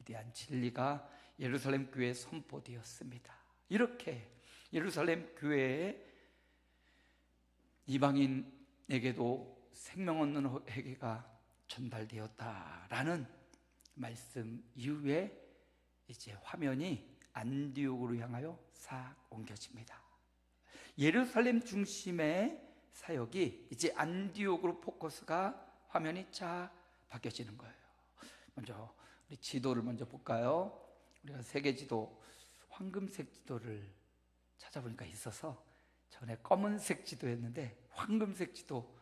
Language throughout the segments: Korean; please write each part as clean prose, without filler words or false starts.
위대한 진리가 예루살렘 교회에 선포되었습니다. 이렇게 예루살렘 교회에 이방인에게도 생명 얻는 회개가 전달되었다라는 말씀 이후에 이제 화면이 안디옥으로 향하여 싹 옮겨집니다. 예루살렘 중심의 사역이 이제 안디옥으로 포커스가 화면이 쫙 바뀌어지는 거예요. 먼저 우리 지도를 먼저 볼까요? 우리가 세계 지도, 황금색 지도를 찾아보니까 있어서 전에 검은색 지도였는데 황금색 지도,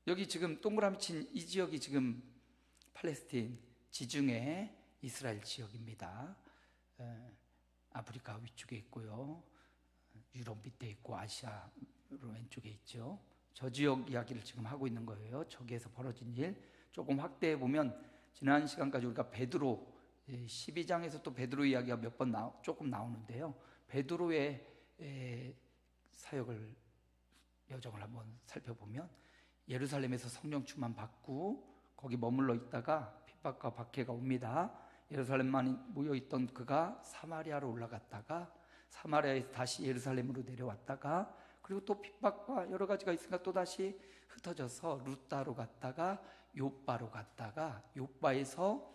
여기 지금 동그라미 친 이 지역이 지금 팔레스틴 지중해 이스라엘 지역입니다. 아프리카 위쪽에 있고요, 유럽 밑에 있고 아시아 왼쪽에 있죠. 저 지역 이야기를 지금 하고 있는 거예요. 저기에서 벌어진 일 조금 확대해 보면, 지난 시간까지 우리가 베드로 12장에서 또 베드로 이야기가 몇 번 조금 나오는데요, 베드로의 사역을 여정을 한번 살펴보면 예루살렘에서 성령 충만 받고 거기 머물러 있다가 핍박과 박해가 옵니다. 예루살렘만 모여있던 그가 사마리아로 올라갔다가 사마리아에서 다시 예루살렘으로 내려왔다가 그리고 또 핍박과 여러 가지가 있으니까 또 다시 흩어져서 루따로 갔다가 요빠로 갔다가 요빠에서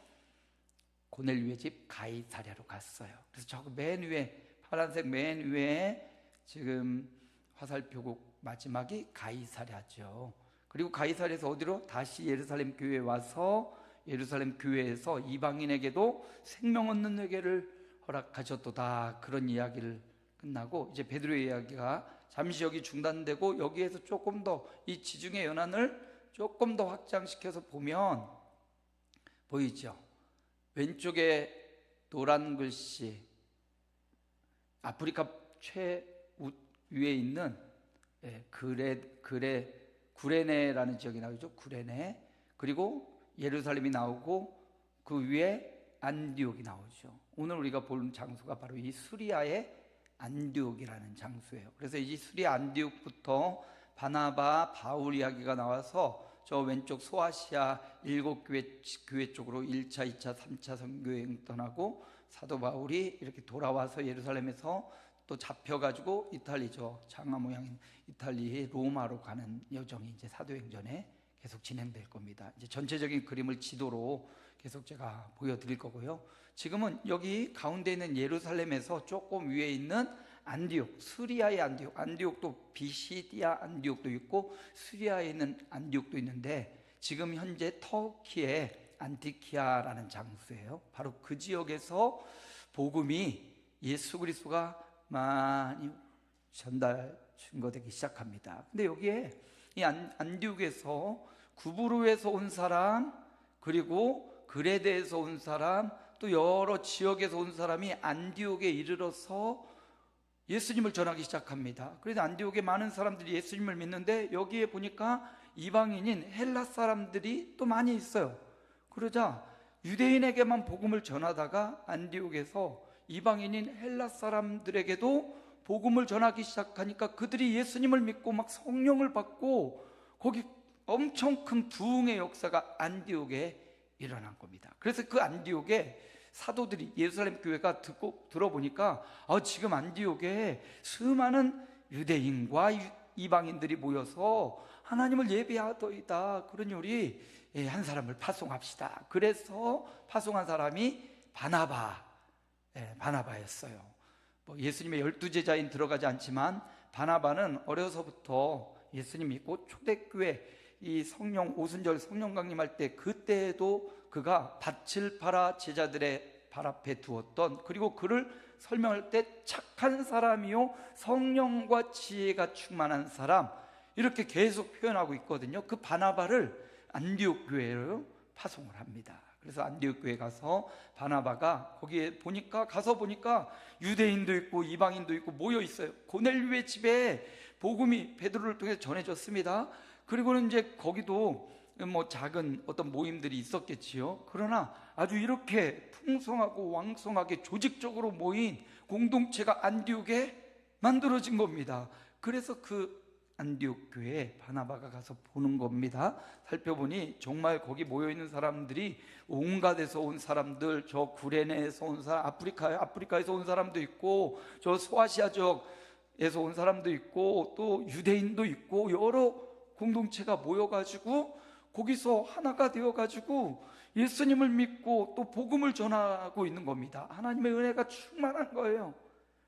고넬료의 집 가이사랴로 갔어요. 그래서 저 맨 위에 파란색 맨 위에 지금 화살표국 마지막이 가이사랴죠. 그리고 가이사랴에서 어디로? 다시 예루살렘 교회에 와서 예루살렘 교회에서 이방인에게도 생명 얻는 회개를 허락하셨도다. 그런 이야기를 끝나고 이제 베드로의 이야기가 잠시 여기 중단되고 여기에서 조금 더 이 지중해 연안을 조금 더 확장시켜서 보면 보이죠? 왼쪽에 노란 글씨 아프리카 최위에 있는 구레네라는 지역이 나오죠. 구레네. 그리고 예루살렘이 나오고 그 위에 안디옥이 나오죠. 오늘 우리가 볼 장소가 바로 이 수리아의 안디옥이라는 장소예요. 그래서 이 수리아 안디옥부터 바나바, 바울 이야기가 나와서 저 왼쪽 소아시아 7교회 쪽으로 1차, 2차, 3차 선교여행 떠나고 사도 바울이 이렇게 돌아와서 예루살렘에서 또 잡혀가지고 이탈리죠. 장화 모양인 이탈리 로마로 가는 여정이 이제 사도행전에 계속 진행될 겁니다. 이제 전체적인 그림을 지도로 계속 제가 보여드릴 거고요. 지금은 여기 가운데 있는 예루살렘에서 조금 위에 있는 안디옥, 수리아의 안디옥, 안디옥도 비시디아 안디옥도 있고 수리아에 있는 안디옥도 있는데 지금 현재 터키의 안티키아라는 장소예요. 바로 그 지역에서 복음이 예수 그리스도가 많이 증거되기 시작합니다. 근데 여기에 이 안디옥에서 구브로에서 온 사람, 그리고 그레데에서 온 사람, 또 여러 지역에서 온 사람이 안디옥에 이르러서 예수님을 전하기 시작합니다. 그래서 안디옥에 많은 사람들이 예수님을 믿는데 여기에 보니까 이방인인 헬라 사람들이 또 많이 있어요. 그러자 유대인에게만 복음을 전하다가 안디옥에서 이방인인 헬라 사람들에게도 복음을 전하기 시작하니까 그들이 예수님을 믿고 막 성령을 받고 거기 엄청 큰 부흥의 역사가 안디옥에 일어난 겁니다. 그래서 그 안디옥에 사도들이 예루살렘 교회가 들어보니까 지금 안디옥에 수많은 유대인과 이방인들이 모여서 하나님을 예배하더이다. 그러니 우리 한 사람을 파송합시다. 그래서 파송한 사람이 바나바였어요. 예수님의 12제자인 들어가지 않지만 바나바는 어려서부터 예수님 믿고 초대교회 이 성령 오순절 성령 강림할 때 그때에도 그가 밭을 팔아 제자들의 발 앞에 두었던, 그리고 그를 설명할 때 착한 사람이요 성령과 지혜가 충만한 사람, 이렇게 계속 표현하고 있거든요. 그 바나바를 안디옥 교회로 파송을 합니다. 그래서 안디옥 교회 가서 바나바가 거기에 가서 보니까 유대인도 있고 이방인도 있고 모여 있어요. 고넬료의 집에 복음이 베드로를 통해 전해졌습니다. 그리고는 이제 거기도 작은 어떤 모임들이 있었겠지요. 그러나 아주 이렇게 풍성하고 왕성하게 조직적으로 모인 공동체가 안디옥에 만들어진 겁니다. 그래서 그 안디옥 교회에 바나바가 가서 보는 겁니다. 살펴보니 정말 거기 모여있는 사람들이 온갖에서 온 사람들, 저 구레네에서 온 사람, 아프리카에서 온 사람도 있고, 저 소아시아 지역에서 온 사람도 있고, 또 유대인도 있고, 여러 공동체가 모여가지고 거기서 하나가 되어가지고 예수님을 믿고 또 복음을 전하고 있는 겁니다. 하나님의 은혜가 충만한 거예요.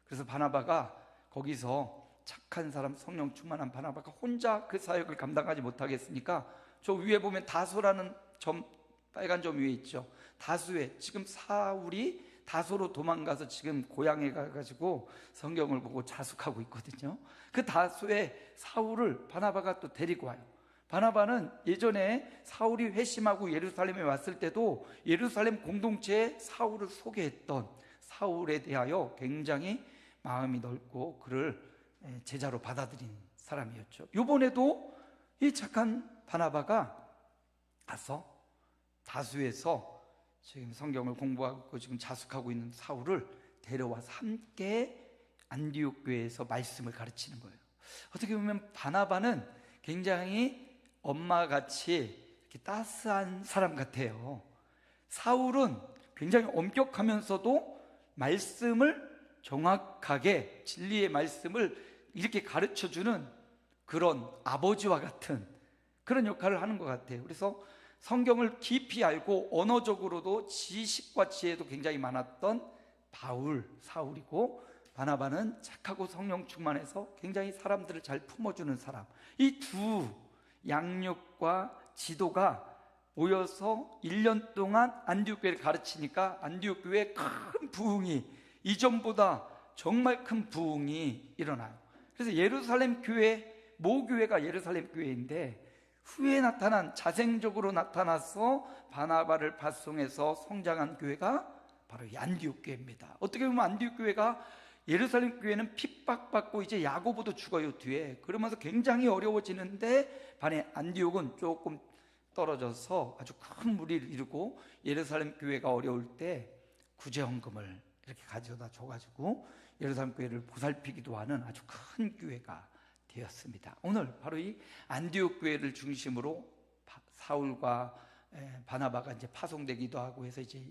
그래서 바나바가 거기서 착한 사람, 성령 충만한 바나바가 혼자 그 사역을 감당하지 못하겠으니까, 저 위에 보면 다소라는 점, 빨간 점 위에 있죠. 다소에 지금 사울이 다소로 도망가서 지금 고향에 가가지고 성경을 보고 자숙하고 있거든요. 그 다소에 사울을 바나바가 또 데리고 와요. 바나바는 예전에 사울이 회심하고 예루살렘에 왔을 때도 예루살렘 공동체에 사울을 소개했던, 사울에 대하여 굉장히 마음이 넓고 그를 제자로 받아들인 사람이었죠. 이번에도 이 착한 바나바가 가서 다수에서 지금 성경을 공부하고 지금 자숙하고 있는 사울을 데려와서 함께 안디옥 교회에서 말씀을 가르치는 거예요. 어떻게 보면 바나바는 굉장히 엄마같이 이렇게 따스한 사람 같아요. 사울은 굉장히 엄격하면서도 말씀을 정확하게, 진리의 말씀을 이렇게 가르쳐주는 그런 아버지와 같은 그런 역할을 하는 것 같아요. 그래서 성경을 깊이 알고 언어적으로도 지식과 지혜도 굉장히 많았던 사울이고, 바나바는 착하고 성령 충만해서 굉장히 사람들을 잘 품어주는 사람. 이 두 양육과 지도가 모여서 1년 동안 안디옥 교회를 가르치니까 안디옥 교회에 큰 부흥이, 이전보다 정말 큰 부흥이 일어나요. 그래서 예루살렘 교회, 모교회가 예루살렘 교회인데 후에 자생적으로 나타나서 바나바를 파송해서 성장한 교회가 바로 이 안디옥 교회입니다. 어떻게 보면 안디옥 교회가, 예루살렘 교회는 핍박받고 이제 야고보도 죽어요 뒤에. 그러면서 굉장히 어려워지는데 반해 안디옥은 조금 떨어져서 아주 큰 무리를 이루고, 예루살렘 교회가 어려울 때 구제헌금을 이렇게 가져다 줘가지고 예루살렘 교회를 보살피기도 하는 아주 큰 교회가 되었습니다. 오늘 바로 이 안디옥 교회를 중심으로 사울과 바나바가 이제 파송되기도 하고 해서 이제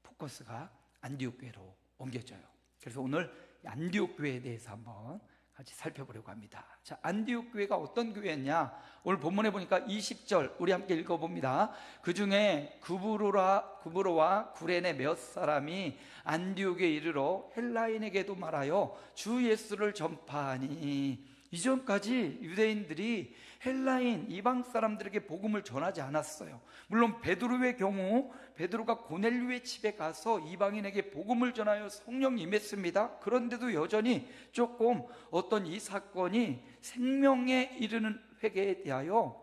포커스가 안디옥 교회로 옮겨져요. 그래서 오늘 안디옥 교회에 대해서 한번 같이 살펴보려고 합니다. 자, 안디옥 교회가 어떤 교회였냐? 오늘 본문에 보니까 20절 우리 함께 읽어봅니다. 그 중에 구브로와 구레네 몇 사람이 안디옥에 이르러 헬라인에게도 말하여 주 예수를 전파하니, 이전까지 유대인들이 헬라인 이방 사람들에게 복음을 전하지 않았어요. 물론 베드로의 경우 베드로가 고넬료의 집에 가서 이방인에게 복음을 전하여 성령이 임했습니다. 그런데도 여전히 조금 어떤 이 사건이 생명에 이르는 회개에 대하여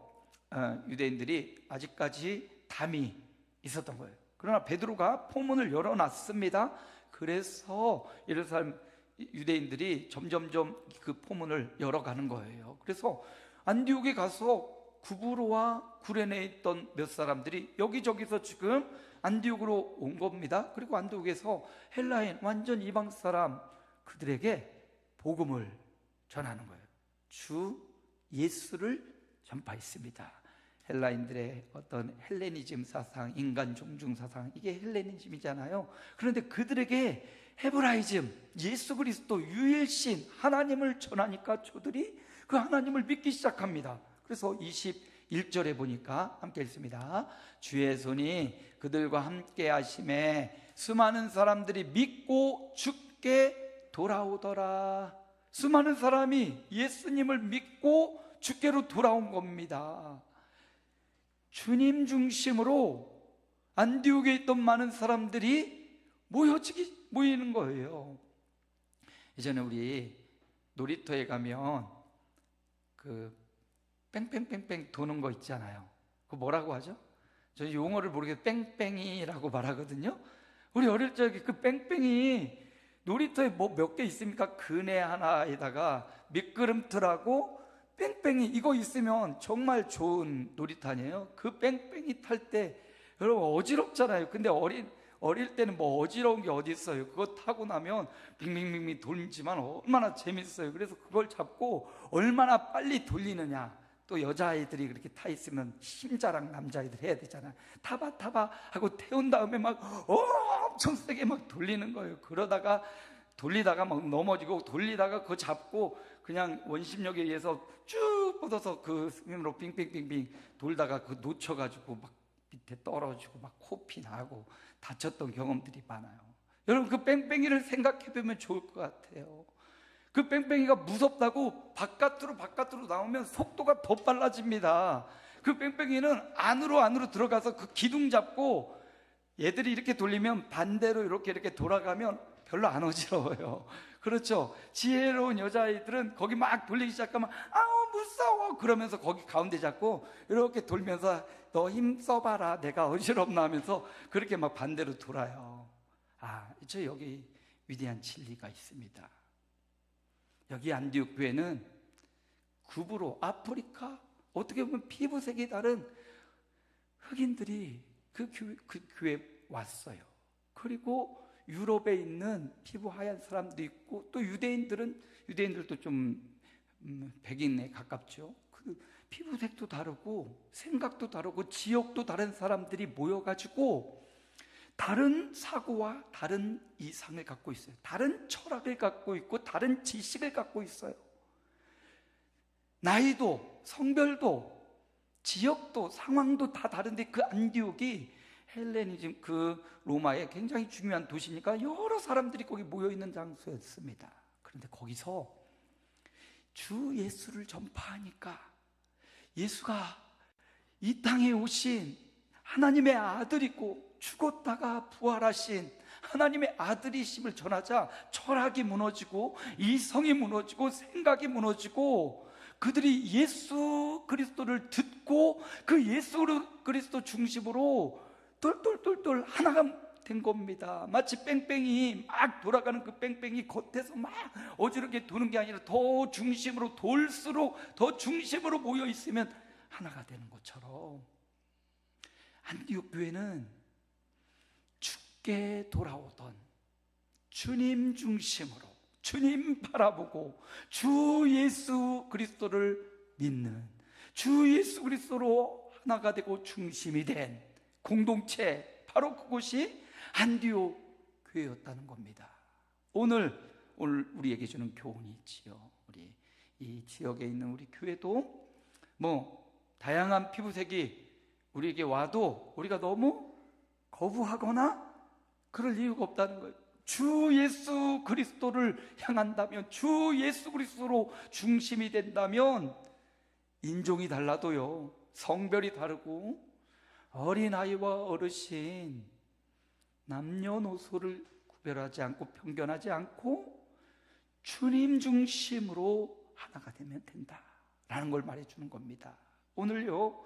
유대인들이 아직까지 담이 있었던 거예요. 그러나 베드로가 포문을 열어놨습니다. 그래서 예루살렘 유대인들이 점점점 그 포문을 열어가는 거예요. 그래서 안디옥에 가서 구브로와 구레네에 있던 몇 사람들이 여기저기서 지금 안디옥으로 온 겁니다. 그리고 안디옥에서 헬라인, 완전 이방 사람, 그들에게 복음을 전하는 거예요. 주 예수를 전파했습니다. 헬라인들의 어떤 헬레니즘 사상, 인간 존중 사상, 이게 헬레니즘이잖아요. 그런데 그들에게 헤브라이즘, 예수 그리스도 유일신 하나님을 전하니까 저들이 그 하나님을 믿기 시작합니다. 그래서 21절에 보니까 함께 읽습니다. 주의 손이 그들과 함께 하심에 수많은 사람들이 믿고 주께 돌아오더라. 수많은 사람이 예수님을 믿고 주께로 돌아온 겁니다. 주님 중심으로 안디옥에 있던 많은 사람들이 모이는 거예요. 예전에 우리 놀이터에 가면 그 뺑뺑뺑뺑 도는 거 있잖아요. 그거 뭐라고 하죠? 저 용어를 모르겠어요. 뺑뺑이라고 말하거든요. 우리 어릴 적에 그 뺑뺑이 놀이터에 뭐 몇 개 있습니까? 그네 하나에다가 미끄럼틀하고 뺑뺑이, 이거 있으면 정말 좋은 놀이터 아니에요? 그 뺑뺑이 탈 때 여러분 어지럽잖아요. 근데 어릴 때는 뭐 어지러운 게 어디 있어요. 그거 타고 나면 빙빙빙빙 돌지만 얼마나 재밌어요. 그래서 그걸 잡고 얼마나 빨리 돌리느냐. 또 여자아이들이 그렇게 타 있으면 힘자랑 남자아이들 해야 되잖아. 타봐 타봐 하고 태운 다음에 막 엄청 세게 막 돌리는 거예요. 그러다가 돌리다가 막 넘어지고, 돌리다가 그거 잡고 그냥 원심력에 의해서 쭉 뻗어서 그 힘으로 빙빙빙빙 돌다가 그 놓쳐가지고 막 밑에 떨어지고 막 코피 나고 다쳤던 경험들이 많아요. 여러분, 그 뺑뺑이를 생각해 보면 좋을 것 같아요. 그 뺑뺑이가 무섭다고 바깥으로 나오면 속도가 더 빨라집니다. 그 뺑뺑이는 안으로 들어가서 그 기둥 잡고 얘들이 이렇게 돌리면 반대로 이렇게 돌아가면 별로 안 어지러워요. 그렇죠? 지혜로운 여자아이들은 거기 막 돌리기 시작하면 아우 무서워 그러면서 거기 가운데 잡고 이렇게 돌면서 너 힘 써봐라, 내가 어지럽나 하면서 그렇게 막 반대로 돌아요. 저 여기 위대한 진리가 있습니다. 여기 안디옥 교회는 구부로 아프리카, 어떻게 보면 피부색이 다른 흑인들이 그 교회에 왔어요. 그리고 유럽에 있는 피부 하얀 사람도 있고, 또 유대인들도 좀 백인에 가깝죠. 그 피부색도 다르고 생각도 다르고 지역도 다른 사람들이 모여가지고 다른 사고와 다른 이상을 갖고 있어요. 다른 철학을 갖고 있고 다른 지식을 갖고 있어요. 나이도 성별도 지역도 상황도 다 다른데, 그 안디옥이 헬레니즘, 그 로마의 굉장히 중요한 도시니까 여러 사람들이 거기 모여있는 장소였습니다. 그런데 거기서 주 예수를 전파하니까, 예수가 이 땅에 오신 하나님의 아들이고 죽었다가 부활하신 하나님의 아들이심을 전하자 철학이 무너지고 이성이 무너지고 생각이 무너지고, 그들이 예수 그리스도를 듣고 그 예수 그리스도 중심으로 똘똘똘똘 하나가 된 겁니다. 마치 뺑뺑이 막 돌아가는 그 뺑뺑이 겉에서 막 어지럽게 도는 게 아니라 더 중심으로 돌수록 더 중심으로 모여 있으면 하나가 되는 것처럼, 안디옥 교회는 죽게 돌아오던 주님 중심으로, 주님 바라보고 주 예수 그리스도를 믿는, 주 예수 그리스도로 하나가 되고 중심이 된 공동체, 바로 그곳이 안디옥 교회였다는 겁니다. 오늘 우리에게 주는 교훈이 있지요. 우리 이 지역에 있는 우리 교회도 다양한 피부색이 우리에게 와도 우리가 너무 거부하거나 그럴 이유가 없다는 거예요. 주 예수 그리스도를 향한다면, 주 예수 그리스도로 중심이 된다면, 인종이 달라도요, 성별이 다르고 어린아이와 어르신, 남녀노소를 구별하지 않고 편견하지 않고 주님 중심으로 하나가 되면 된다라는 걸 말해주는 겁니다. 오늘요,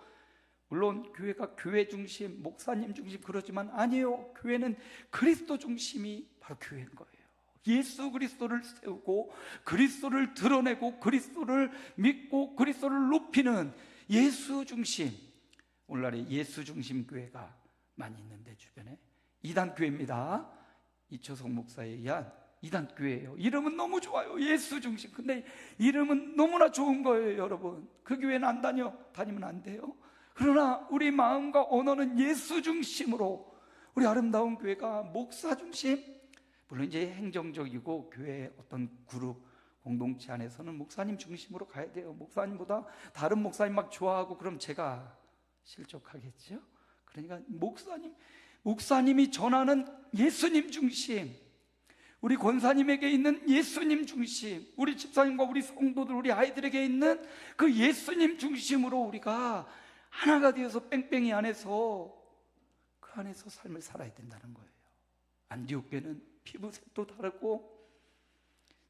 물론 교회가 교회 중심, 목사님 중심 그러지만 아니에요. 교회는 그리스도 중심이 바로 교회인 거예요. 예수 그리스도를 세우고 그리스도를 드러내고 그리스도를 믿고 그리스도를 높이는 예수 중심, 오늘날에 예수 중심 교회가 많이 있는데, 주변에 이단 교회입니다. 이초석 목사에 의한 이단 교회예요. 이름은 너무 좋아요, 예수 중심. 근데 이름은 너무나 좋은 거예요. 여러분, 그 교회는 안 다니면 안 돼요. 그러나 우리 마음과 언어는 예수 중심으로, 우리 아름다운 교회가 목사 중심, 물론 이제 행정적이고 교회 어떤 그룹 공동체 안에서는 목사님 중심으로 가야 돼요. 목사님보다 다른 목사님 막 좋아하고 그럼 제가 실족하겠죠. 그러니까 목사님이 전하는 예수님 중심, 우리 권사님에게 있는 예수님 중심, 우리 집사님과 우리 성도들, 우리 아이들에게 있는 그 예수님 중심으로 우리가 하나가 되어서 뺑뺑이 안에서, 그 안에서 삶을 살아야 된다는 거예요. 안디옥 교회는 피부색도 다르고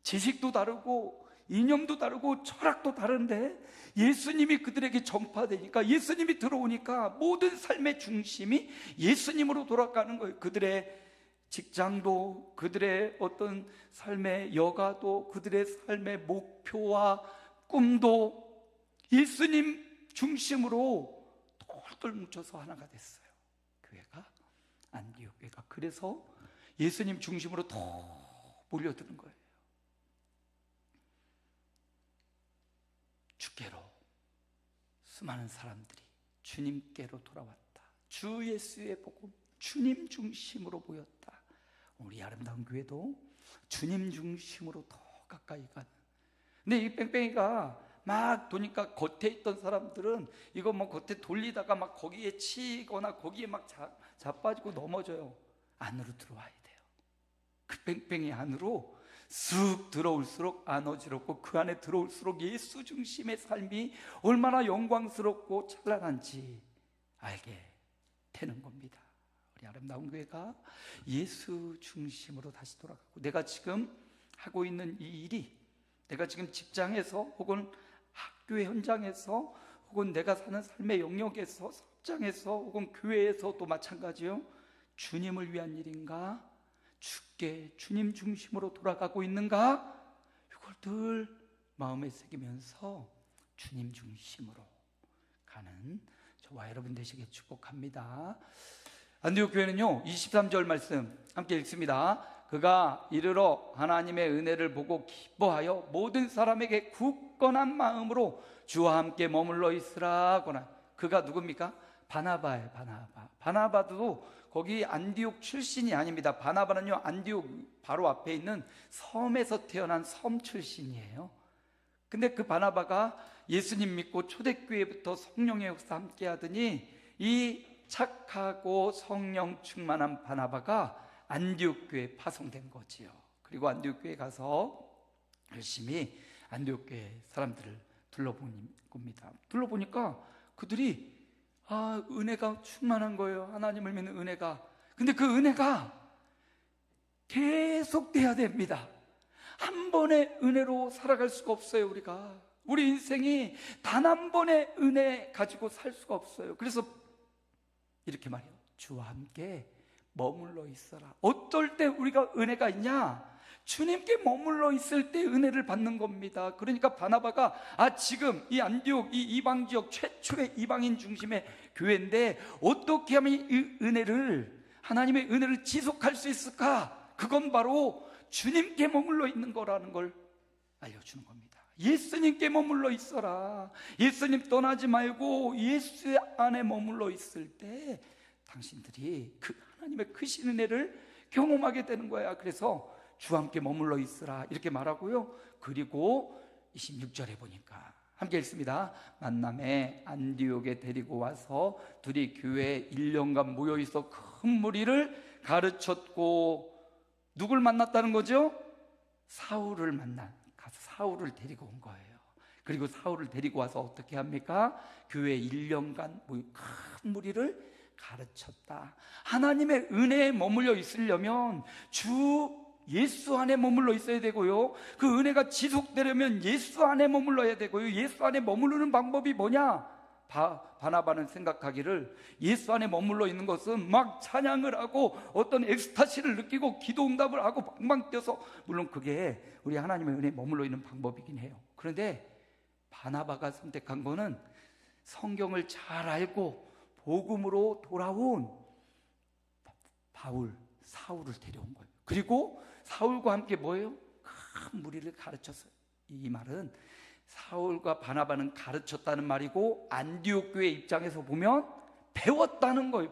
지식도 다르고 이념도 다르고 철학도 다른데, 예수님이 그들에게 전파되니까, 예수님이 들어오니까 모든 삶의 중심이 예수님으로 돌아가는 거예요. 그들의 직장도, 그들의 어떤 삶의 여가도, 그들의 삶의 목표와 꿈도 예수님 중심으로 똘똘 뭉쳐서 하나가 됐어요. 교회가, 안디옥 교회가. 그래서 예수님 중심으로 더 몰려드는 거예요. 주께로 수많은 사람들이 주님께로 돌아왔다. 주 예수의 복음, 주님 중심으로 모였다. 우리 아름다운 교회도 주님 중심으로 더 가까이 가는. 근데 이 뺑뺑이가 막 도니까 겉에 있던 사람들은 이거 뭐 겉에 돌리다가 막 거기에 치거나 거기에 막 자빠지고 넘어져요. 안으로 들어와야 돼요. 그 뺑뺑이 안으로 쑥 들어올수록 안 어지럽고, 그 안에 들어올수록 예수 중심의 삶이 얼마나 영광스럽고 찬란한지 알게 되는 겁니다. 우리 아름다운 교회가 예수 중심으로 다시 돌아가고, 내가 지금 하고 있는 이 일이, 내가 지금 직장에서 혹은 학교의 현장에서 혹은 내가 사는 삶의 영역에서, 사업장에서 혹은 교회에서도 마찬가지요, 주님을 위한 일인가? 주께 주님 중심으로 돌아가고 있는가? 이걸 늘 마음에 새기면서 주님 중심으로 가는 저와 여러분 되시길 축복합니다. 안디옥 교회는요 23절 말씀 함께 읽습니다. 그가 이르러 하나님의 은혜를 보고 기뻐하여 모든 사람에게 굳건한 마음으로 주와 함께 머물러 있으라 하거나. 그가 누굽니까? 바나바예요. 바나바도 거기 안디옥 출신이 아닙니다. 바나바는요 안디옥 바로 앞에 있는 섬에서 태어난 섬 출신이에요. 근데 그 바나바가 예수님 믿고 초대교회부터 성령의 역사 함께 하더니 이 착하고 성령 충만한 바나바가 안디옥 교회에 파송된 거지요. 그리고 안디옥 교회에 가서 열심히 안디옥 교회 사람들을 둘러본 겁니다. 둘러보니까 그들이 은혜가 충만한 거예요. 하나님을 믿는 은혜가. 근데 그 은혜가 계속 돼야 됩니다. 한 번의 은혜로 살아갈 수가 없어요. 우리 인생이 단 한 번의 은혜 가지고 살 수가 없어요. 그래서 이렇게 말해요. 주와 함께 머물러 있어라. 어떨 때 우리가 은혜가 있냐? 주님께 머물러 있을 때 은혜를 받는 겁니다. 그러니까 바나바가 지금 이 안디옥, 이 이방 지역 최초의 이방인 중심의 교회인데 어떻게 하면 이 은혜를, 하나님의 은혜를 지속할 수 있을까? 그건 바로 주님께 머물러 있는 거라는 걸 알려주는 겁니다. 예수님께 머물러 있어라. 예수님 떠나지 말고 예수 안에 머물러 있을 때 당신들이 그 하나님의 크신 은혜를 경험하게 되는 거야. 그래서 주와 함께 머물러 있으라 이렇게 말하고요. 그리고 26절에 보니까 함께 읽습니다. 만남에 안디옥에 데리고 와서 둘이 교회에 1년간 모여있어 큰 무리를 가르쳤고, 누굴 만났다는 거죠? 사울을 가서 사울을 데리고 온 거예요. 그리고 사울을 데리고 와서 어떻게 합니까? 교회 1년간 큰 무리를 가르쳤다. 하나님의 은혜에 머물러 있으려면 예수 안에 머물러 있어야 되고요, 그 은혜가 지속되려면 예수 안에 머물러야 되고요, 예수 안에 머무르는 방법이 뭐냐? 바나바는 생각하기를 예수 안에 머물러 있는 것은 막 찬양을 하고 어떤 엑스타시를 느끼고 기도 응답을 하고 방방 뛰어서, 물론 그게 우리 하나님의 은혜에 머물러 있는 방법이긴 해요. 그런데 바나바가 선택한 거는 성경을 잘 알고 복음으로 돌아온 사울을 데려온 거예요. 그리고 사울과 함께 뭐예요? 큰 무리를 가르쳤어요. 이 말은 사울과 바나바는 가르쳤다는 말이고, 안디옥 교회 입장에서 보면 배웠다는 거예요.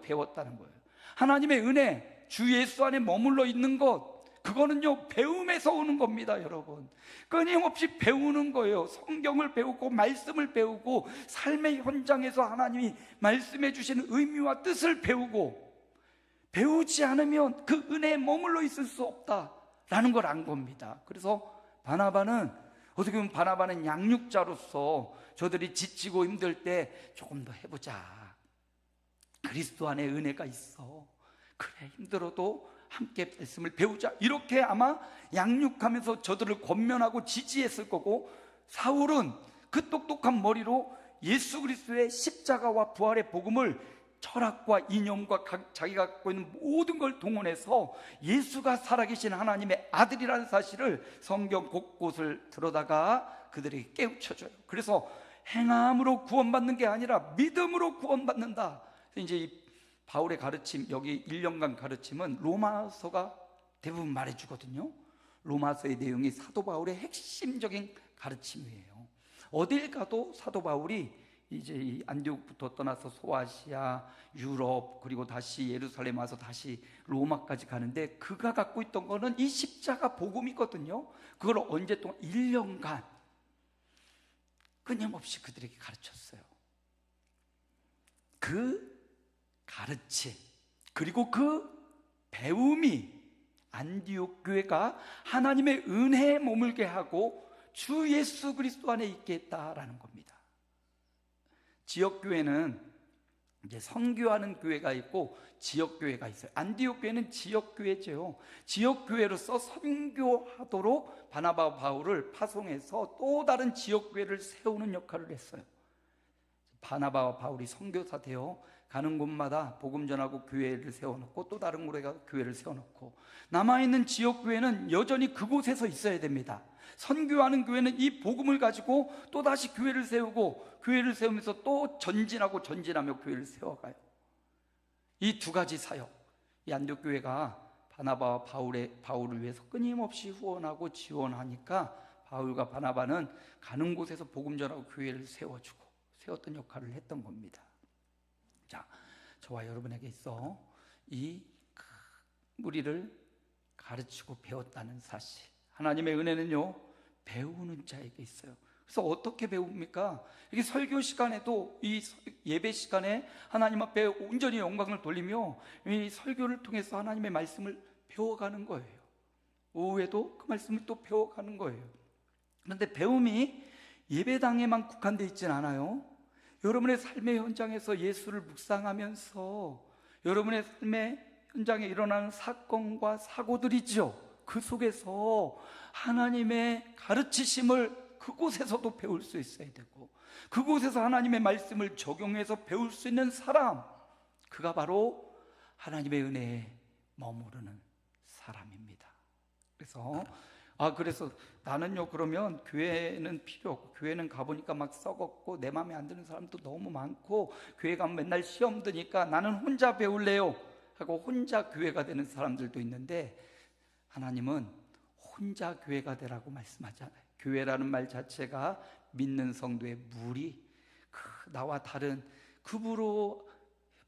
하나님의 은혜, 주 예수 안에 머물러 있는 것, 그거는요 배움에서 오는 겁니다. 여러분, 끊임없이 배우는 거예요. 성경을 배우고 말씀을 배우고 삶의 현장에서 하나님이 말씀해 주시는 의미와 뜻을 배우지 않으면 그 은혜에 머물러 있을 수 없다라는 걸 안 겁니다. 그래서 어떻게 보면 바나바는 양육자로서 저들이 지치고 힘들 때 조금 더 해보자, 그리스도 안에 은혜가 있어, 그래 힘들어도 함께 말씀을 배우자, 이렇게 아마 양육하면서 저들을 권면하고 지지했을 거고, 사울은 그 똑똑한 머리로 예수 그리스도의 십자가와 부활의 복음을 철학과 이념과 자기가 갖고 있는 모든 걸 동원해서 예수가 살아계신 하나님의 아들이라는 사실을 성경 곳곳을 들어다가 그들에게 깨우쳐줘요. 그래서 행함으로 구원받는 게 아니라 믿음으로 구원받는다. 이제 이 바울의 가르침, 여기 1년간 가르침은 로마서가 대부분 말해주거든요. 로마서의 내용이 사도 바울의 핵심적인 가르침이에요. 어딜 가도 사도 바울이 이제 이 안디옥부터 떠나서 소아시아, 유럽, 그리고 다시 예루살렘 와서 다시 로마까지 가는데, 그가 갖고 있던 거는 이 십자가 복음이거든요. 그걸 언제 동안 1년간 끊임없이 그들에게 가르쳤어요. 그 가르침, 그리고 그 배움이 안디옥 교회가 하나님의 은혜에 머물게 하고 주 예수 그리스도 안에 있게 했다라는 겁니다. 지역교회는 이제 선교하는 교회가 있고 지역교회가 있어요. 안디옥 교회는 지역교회죠. 지역교회로서 선교하도록 바나바와 바울을 파송해서 또 다른 지역교회를 세우는 역할을 했어요. 바나바와 바울이 선교사 되어 가는 곳마다 복음 전하고 교회를 세워놓고, 또 다른 곳에 가서 교회를 세워놓고, 남아있는 지역교회는 여전히 그곳에서 있어야 됩니다. 선교하는 교회는 이 복음을 가지고 또다시 교회를 세우고, 교회를 세우면서 또 전진하며 교회를 세워가요. 이 두 가지 사역, 이 안디옥 교회가 바나바와 바울을 위해서 끊임없이 후원하고 지원하니까 바울과 바나바는 가는 곳에서 복음 전하고 교회를 세웠던 역할을 했던 겁니다. 자, 저와 여러분에게 있어 이 무리를 가르치고 배웠다는 사실, 하나님의 은혜는요 배우는 자에게 있어요. 그래서 어떻게 배웁니까? 이렇게 설교 시간에도, 이 예배 시간에 하나님 앞에 온전히 영광을 돌리며 이 설교를 통해서 하나님의 말씀을 배워가는 거예요. 오후에도 그 말씀을 또 배워가는 거예요. 그런데 배움이 예배당에만 국한되어 있진 않아요. 여러분의 삶의 현장에서 예수를 묵상하면서 여러분의 삶의 현장에 일어나는 사건과 사고들이죠. 그 속에서 하나님의 가르치심을 그곳에서도 배울 수 있어야 되고, 그곳에서 하나님의 말씀을 적용해서 배울 수 있는 사람, 그가 바로 하나님의 은혜에 머무르는 사람입니다. 그래서 나는요, 그러면 교회는 필요 없고, 교회는 가보니까 막 썩었고 내 마음에 안 드는 사람도 너무 많고, 교회 가면 맨날 시험 드니까 나는 혼자 배울래요 하고 혼자 교회가 되는 사람들도 있는데, 하나님은 혼자 교회가 되라고 말씀하잖아요. 교회라는 말 자체가 믿는 성도의 무리, 나와 다른, 급으로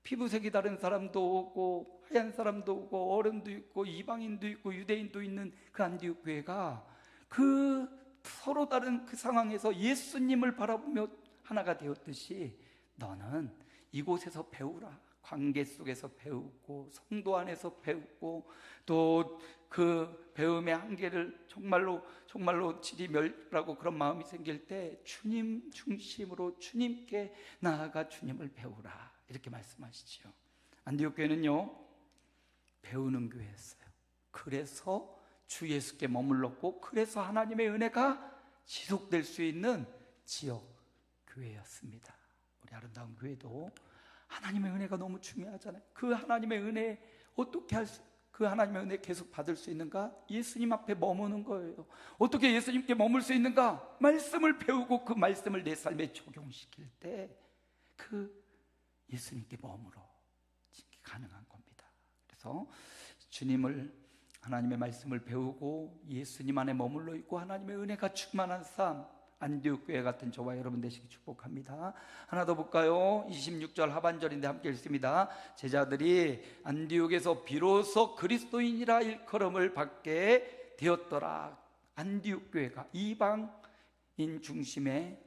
피부색이 다른 사람도 오고 하얀 사람도 오고 어른도 있고 이방인도 있고 유대인도 있는 그 안디옥 교회가 그 서로 다른 그 상황에서 예수님을 바라보며 하나가 되었듯이, 너는 이곳에서 배우라. 관계 속에서 배우고, 성도 안에서 배우고, 또 그 배움의 한계를 정말로 지리멸라고 그런 마음이 생길 때 주님 중심으로 주님께 나아가 주님을 배우라, 이렇게 말씀하시죠. 안디옥 교회는요 배우는 교회였어요. 그래서 주 예수께 머물렀고, 그래서 하나님의 은혜가 지속될 수 있는 지역 교회였습니다. 우리 아름다운 교회도 하나님의 은혜가 너무 중요하잖아요. 그 하나님의 은혜 어떻게 그 하나님의 은혜 계속 받을 수 있는가? 예수님 앞에 머무는 거예요. 어떻게 예수님께 머물 수 있는가? 말씀을 배우고 그 말씀을 내 삶에 적용시킬 때 그 예수님께 머물어 가능한 겁니다. 그래서 주님을, 하나님의 말씀을 배우고 예수님 안에 머물러 있고 하나님의 은혜가 충만한 삶, 안디옥 교회 같은 저와 여러분 되시기 축복합니다. 하나 더 볼까요? 26절 하반절인데 함께 읽습니다. 제자들이 안디옥에서 비로소 그리스도인이라 일컬음을 받게 되었더라. 안디옥 교회가, 이방인 중심의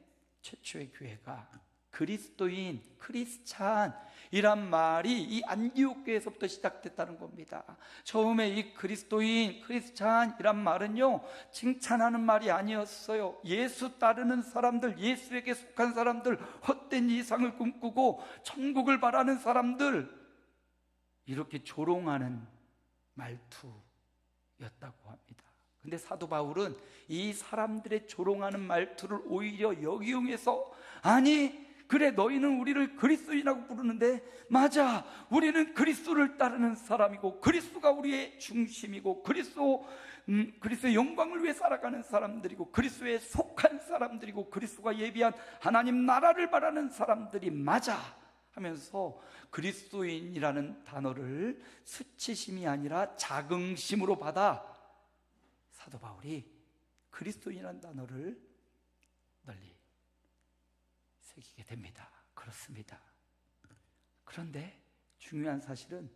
최초의 교회가 그리스도인, 크리스찬이란 말이 이 안디옥 교회에서부터 시작됐다는 겁니다. 처음에 이 그리스도인, 크리스찬이란 말은요 칭찬하는 말이 아니었어요. 예수 따르는 사람들, 예수에게 속한 사람들, 헛된 이상을 꿈꾸고 천국을 바라는 사람들, 이렇게 조롱하는 말투였다고 합니다. 근데 사도 바울은 이 사람들의 조롱하는 말투를 오히려 역이용해서, 아니 그래 너희는 우리를 그리스도인이라고 부르는데 맞아, 우리는 그리스도를 따르는 사람이고 그리스도가 우리의 중심이고 그리스도의 영광을 위해 살아가는 사람들이고 그리스도에 속한 사람들이고 그리스도가 예비한 하나님 나라를 바라는 사람들이 맞아 하면서 그리스도인이라는 단어를 수치심이 아니라 자긍심으로 받아 사도 바울이 그리스도인이라는 단어를 널리 새기게 됩니다. 그렇습니다. 그런데 중요한 사실은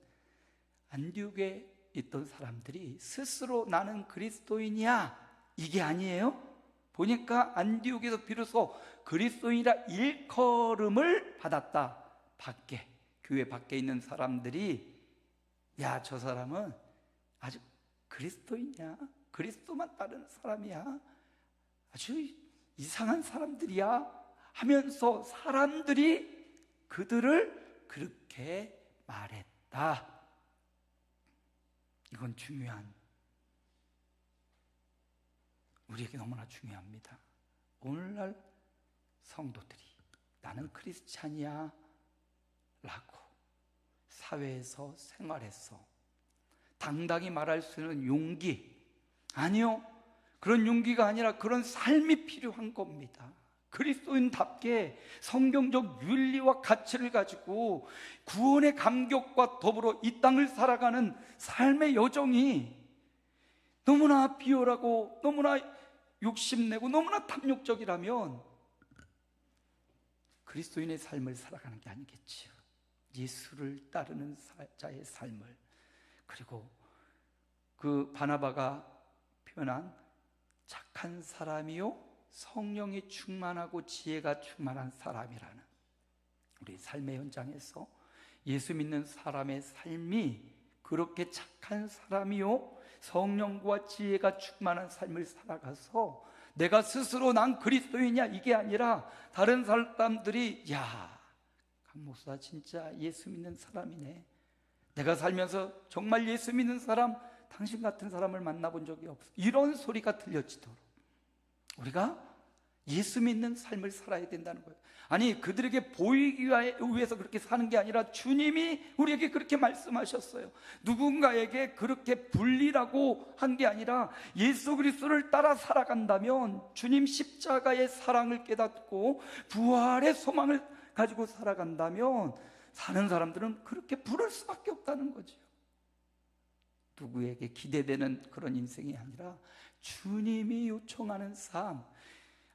안디옥에 있던 사람들이 스스로 나는 그리스도인이야 이게 아니에요. 보니까 안디옥에서 비로소 그리스도인이라 일컬음을 받았다. 밖에, 교회 밖에 있는 사람들이 야, 저 사람은 아주 그리스도인이야, 그리스도만 따르는 사람이야, 아주 이상한 사람들이야 하면서 사람들이 그들을 그렇게 말했다. 이건 중요한, 우리에게 너무나 중요합니다. 오늘날 성도들이 나는 크리스찬이야 라고 사회에서 생활해서 당당히 말할 수 있는 용기, 아니요, 그런 용기가 아니라 그런 삶이 필요한 겁니다. 그리스도인답게 성경적 윤리와 가치를 가지고 구원의 감격과 더불어 이 땅을 살아가는 삶의 여정이 너무나 비열하고 너무나 욕심내고 너무나 탐욕적이라면 그리스도인의 삶을 살아가는 게 아니겠지요. 예수를 따르는 자의 삶을, 그리고 그 바나바가 표현한 착한 사람이요 성령이 충만하고 지혜가 충만한 사람이라는 우리 삶의 현장에서 예수 믿는 사람의 삶이 그렇게 착한 사람이요 성령과 지혜가 충만한 삶을 살아가서 내가 스스로 난 그리스도인이야 이게 아니라 다른 사람들이 야, 강 목사 진짜 예수 믿는 사람이네, 내가 살면서 정말 예수 믿는 사람, 당신 같은 사람을 만나본 적이 없어, 이런 소리가 들려지도록 우리가 예수 믿는 삶을 살아야 된다는 거예요. 아니, 그들에게 보이기 위해서 그렇게 사는 게 아니라 주님이 우리에게 그렇게 말씀하셨어요. 누군가에게 그렇게 불리라고 한 게 아니라 예수 그리스도를 따라 살아간다면 주님 십자가의 사랑을 깨닫고 부활의 소망을 가지고 살아간다면 사는 사람들은 그렇게 부를 수밖에 없다는 거죠. 누구에게 기대되는 그런 인생이 아니라 주님이 요청하는 삶.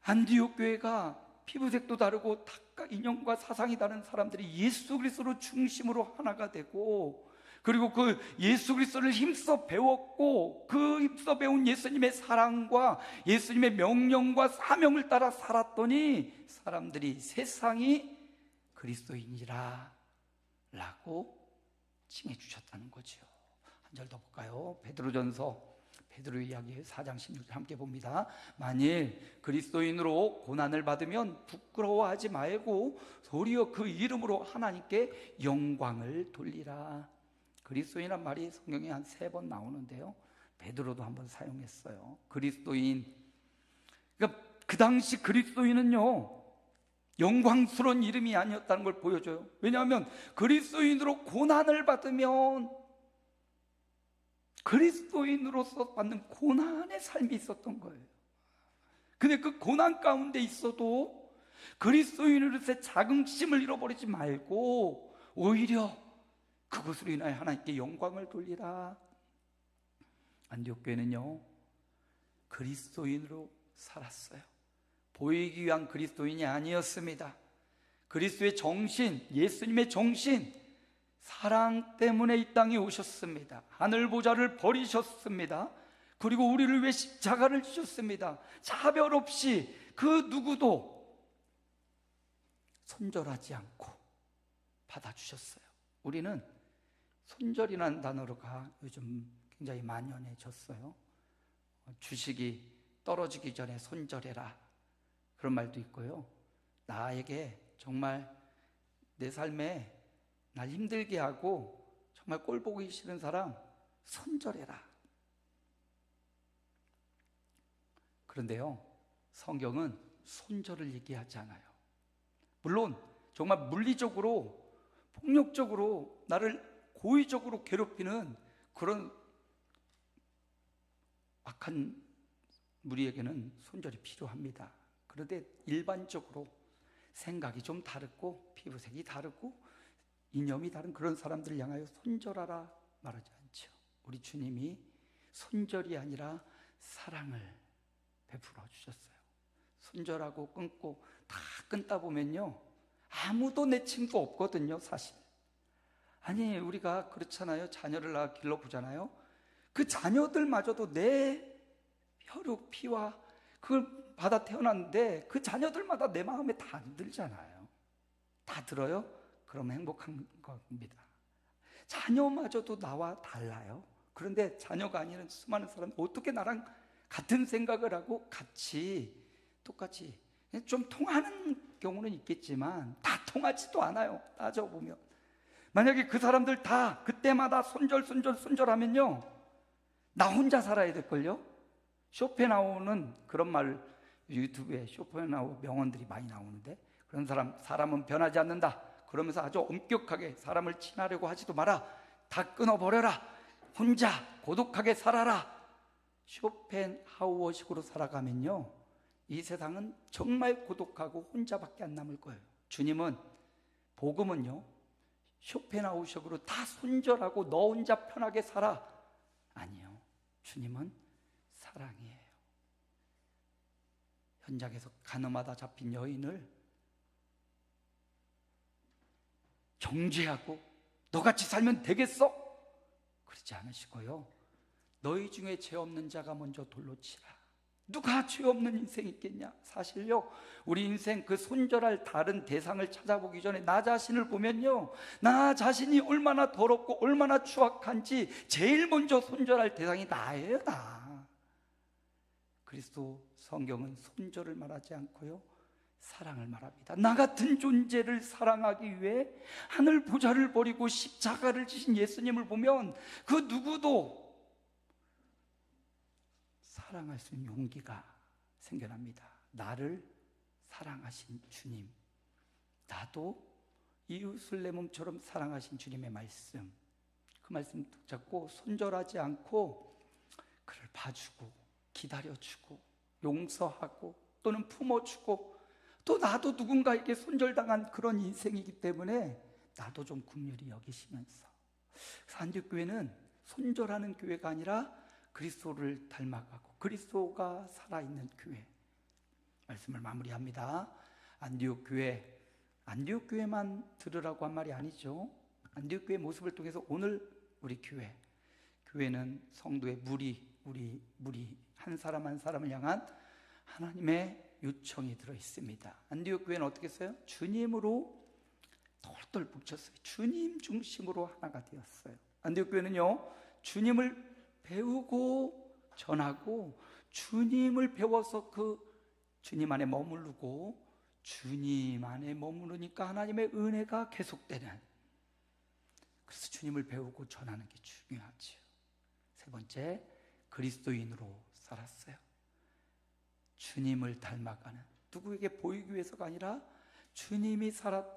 안디옥 교회가 피부색도 다르고 각각 인형과 사상이 다른 사람들이 예수 그리스도로 중심으로 하나가 되고, 그리고 그 예수 그리스도를 힘써 배웠고 그 힘써 배운 예수님의 사랑과 예수님의 명령과 사명을 따라 살았더니 사람들이 세상이 그리스도인이라 라고 칭해 주셨다는 거죠. 한 절 더 볼까요? 베드로전서, 베드로 이야기 4장 16절 함께 봅니다. 만일 그리스도인으로 고난을 받으면 부끄러워하지 말고 도리어 그 이름으로 하나님께 영광을 돌리라. 그리스도인이란 말이 성경에 한 3번 나오는데요, 베드로도 한번 사용했어요. 그리스도인, 그러니까 그 당시 그리스도인은요 영광스러운 이름이 아니었다는 걸 보여줘요. 왜냐하면 그리스도인으로 고난을 받으면 그리스도인으로서 받는 고난의 삶이 있었던 거예요. 근데 그 고난 가운데 있어도 그리스도인으로서의 자긍심을 잃어버리지 말고 오히려 그것으로 인하여 하나님께 영광을 돌리라. 안디옥 교회는요 그리스도인으로 살았어요. 보이기 위한 그리스도인이 아니었습니다. 그리스도의 정신, 예수님의 정신, 사랑 때문에 이 땅에 오셨습니다. 하늘 보좌를 버리셨습니다. 그리고 우리를 위해 십자가를 지셨습니다. 차별 없이 그 누구도 손절하지 않고 받아주셨어요. 우리는 손절이라는 단어가 요즘 굉장히 만연해졌어요. 주식이 떨어지기 전에 손절해라, 그런 말도 있고요. 나에게 정말 내 삶에 날 힘들게 하고 정말 꼴 보기 싫은 사람 손절해라. 그런데요, 성경은 손절을 얘기하지 않아요. 물론 정말 물리적으로 폭력적으로 나를 고의적으로 괴롭히는 그런 악한 무리에게는 손절이 필요합니다. 그런데 일반적으로 생각이 좀 다르고 피부색이 다르고 이념이 다른 그런 사람들을 향하여 손절하라 말하지 않죠. 우리 주님이 손절이 아니라 사랑을 베풀어 주셨어요. 손절하고 끊고 다 끊다 보면요, 아무도 내 친구 없거든요, 사실. 아니, 우리가 그렇잖아요. 자녀를 낳아 길러보잖아요. 그 자녀들마저도 내 혈육, 피와 그걸 받아 태어났는데 그 자녀들마다 내 마음에 다 안 들잖아요. 다 들어요? 그러면 행복한 겁니다. 자녀마저도 나와 달라요. 그런데 자녀가 아닌 수많은 사람은 어떻게 나랑 같은 생각을 하고 같이 똑같이 좀 통하는 경우는 있겠지만 다 통하지도 않아요. 따져보면 만약에 그 사람들 다 그때마다 손절하면요, 나 혼자 살아야 될걸요. 쇼펜하우는 그런 말, 유튜브에 쇼펜하우 명언들이 많이 나오는데, 그런 사람은 변하지 않는다 그러면서 아주 엄격하게 사람을 친하려고 하지도 마라, 다 끊어버려라, 혼자 고독하게 살아라. 쇼펜하우어식으로 살아가면요, 이 세상은 정말 고독하고 혼자밖에 안 남을 거예요. 주님은, 복음은요, 쇼펜하우식으로 다 손절하고 너 혼자 편하게 살아, 아니요. 주님은 사랑이에요. 현장에서 가늠하다 잡힌 여인을 정죄하고 너같이 살면 되겠어? 그러지 않으시고요, 너희 중에 죄 없는 자가 먼저 돌로 치라. 누가 죄 없는 인생이 있겠냐? 사실요, 우리 인생 그 손절할 다른 대상을 찾아보기 전에 나 자신을 보면요, 나 자신이 얼마나 더럽고 얼마나 추악한지 제일 먼저 손절할 대상이 나예요, 나. 그리스도 성경은 손절을 말하지 않고요, 사랑을 말합니다. 나 같은 존재를 사랑하기 위해 하늘 보좌를 버리고 십자가를 지신 예수님을 보면 그 누구도 사랑할 수 있는 용기가 생겨납니다. 나를 사랑하신 주님, 나도 이웃을 내 몸처럼 사랑하신 주님의 말씀, 그 말씀 붙잡고 손절하지 않고 그를 봐주고 기다려주고 용서하고 또는 품어주고, 또 나도 누군가에게 손절당한 그런 인생이기 때문에 나도 좀 긍휼히 여기시면서, 안디옥교회는 손절하는 교회가 아니라 그리스도를 닮아가고 그리스도가 살아있는 교회. 말씀을 마무리합니다. 안디옥 교회만 들으라고 한 말이 아니죠. 안디옥 교회 모습을 통해서 오늘 우리 교회는 성도의 무리 한 사람 한 사람을 향한 하나님의 요청이 들어 있습니다. 안디옥 교회는 어떻게 했어요? 주님으로 똘똘 뭉쳤어요. 주님 중심으로 하나가 되었어요. 안디옥 교회는요, 주님을 배우고 전하고 주님을 배워서 그 주님 안에 머무르고 주님 안에 머무르니까 하나님의 은혜가 계속되는, 그래서 주님을 배우고 전하는 게 중요하죠. 세 번째, 그리스도인으로 살았어요. 주님을 닮아가는, 누구에게 보이기 위해서가 아니라 주님이 살았던